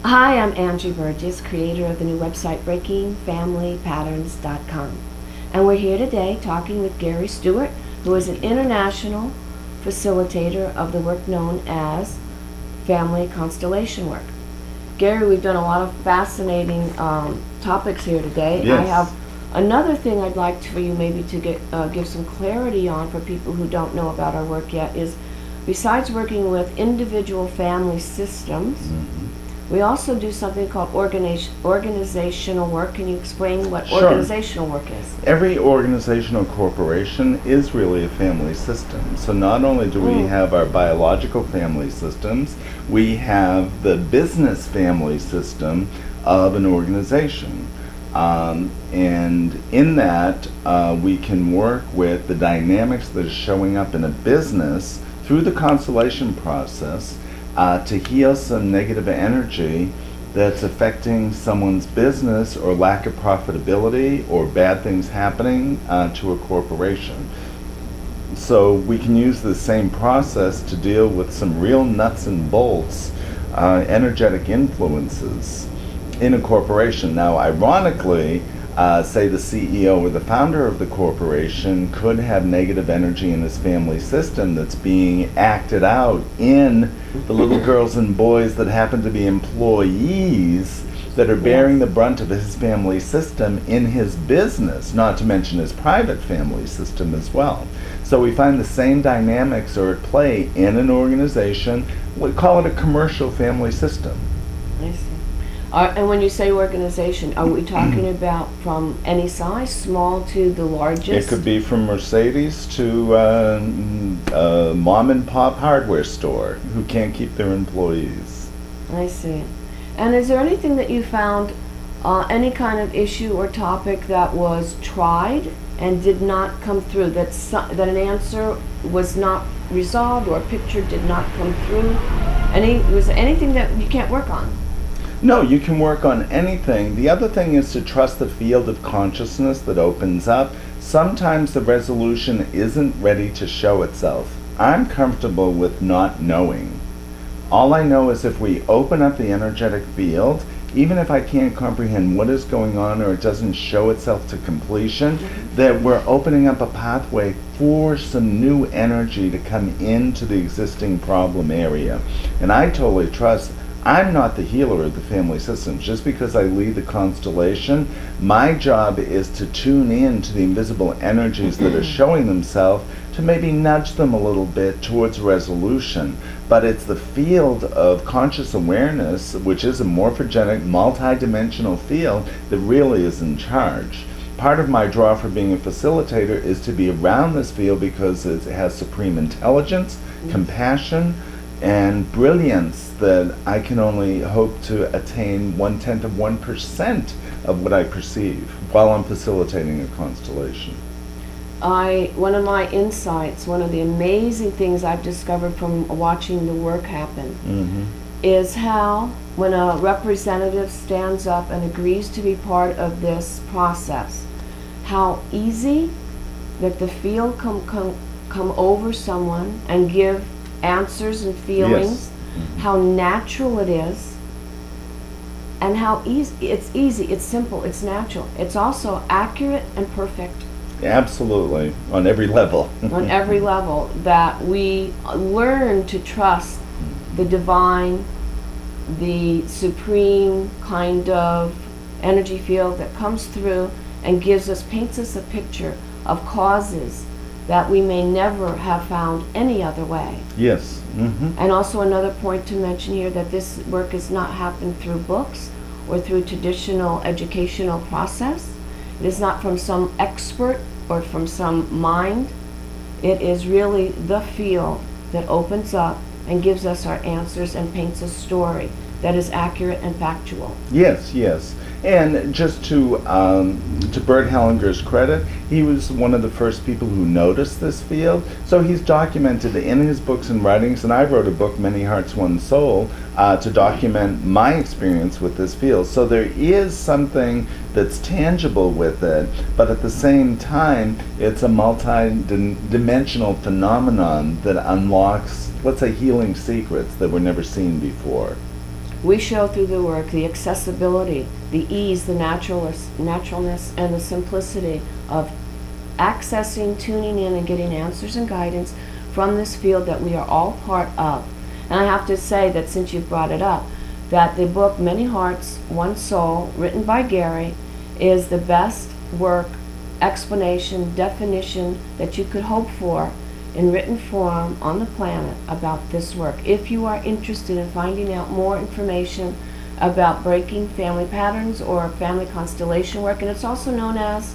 Hi, I'm Angie Burgess, creator of the new website BreakingFamilyPatterns.com. And we're here today talking with Gary Stuart, who is an international facilitator of the work known as family constellation work. Gary, we've done a lot of fascinating topics here today. Yes. I have another thing I'd like for you maybe to give some clarity on for people who don't know about our work yet is, besides working with individual family systems, we also do something called organizational work. Can you explain what Sure. organizational work is? Every organizational corporation is really a family system. So not only do we have our biological family systems, we have the business family system of an organization. And in that, we can work with the dynamics that are showing up in a business through the constellation process to heal some negative energy that's affecting someone's business or lack of profitability or bad things happening to a corporation. So we can use the same process to deal with some real nuts and bolts energetic influences in a corporation. Now, ironically, say the CEO or the founder of the corporation could have negative energy in his family system that's being acted out in the little girls and boys that happen to be employees that are bearing the brunt of his family system in his business, not to mention his private family system as well. So we find the same dynamics are at play in an organization. We call it a commercial family system. I see. And when you say organization, are we talking about from any size, small to the largest? It could be from Mercedes to a mom and pop hardware store who can't keep their employees. I see. And is there anything that you found, any kind of issue or topic that was tried and did not come through, that an answer was not resolved or a picture did not come through? Was there anything that you can't work on? No, you can work on anything. The other thing is to trust the field of consciousness that opens up. Sometimes the resolution isn't ready to show itself. I'm comfortable with not knowing. All I know is if we open up the energetic field, even if I can't comprehend what is going on or it doesn't show itself to completion, that we're opening up a pathway for some new energy to come into the existing problem area. And I totally trust. I'm not the healer of the family system. Just because I lead the constellation, my job is to tune in to the invisible energies that are showing themselves to maybe nudge them a little bit towards resolution. But it's the field of conscious awareness, which is a morphogenic, multi-dimensional field, that really is in charge. Part of my draw for being a facilitator is to be around this field because it has supreme intelligence, compassion, and brilliance that I can only hope to attain 1/10 of 1% of what I perceive while I'm facilitating a constellation. One of my insights, one of the amazing things I've discovered from watching the work happen, is how when a representative stands up and agrees to be part of this process, how easy that the field come over someone and give answers and feelings, how natural it is, and how easy, it's simple, it's natural. It's also accurate and perfect. Absolutely, on every level. On every level, that we learn to trust the divine, the supreme kind of energy field that comes through and paints us a picture of causes that we may never have found any other way. Yes. And also another point to mention here, that this work has not happened through books or through traditional educational process. It is not from some expert or from some mind. It is really the field that opens up and gives us our answers and paints a story that is accurate and factual. Yes, yes. And just to Bert Hellinger's credit, he was one of the first people who noticed this field. So he's documented in his books and writings, and I wrote a book, Many Hearts, One Soul, to document my experience with this field. So there is something that's tangible with it, but at the same time, it's a multi-dimensional phenomenon that unlocks, let's say, healing secrets that were never seen before. We show through the work the accessibility, the ease, the naturalness, and the simplicity of accessing, tuning in, and getting answers and guidance from this field that we are all part of. And I have to say that since you've brought it up, that the book Many Hearts, One Soul, written by Gary, is the best work, explanation, definition that you could hope for in written form on the planet about this work. If you are interested in finding out more information about breaking family patterns or family constellation work, and it's also known as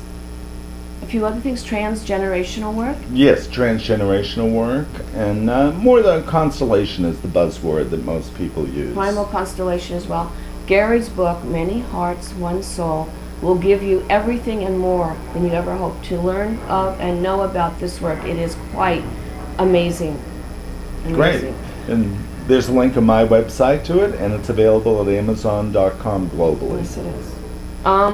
a few other things, transgenerational work. Yes, transgenerational work, and more than constellation is the buzzword that most people use. Primal constellation as well. Gary's book, Many Hearts, One Soul, will give you everything and more than you ever hoped to learn of and know about this work. It is quite amazing. Great. And there's a link on my website to it, and it's available at Amazon.com globally. Yes, it is.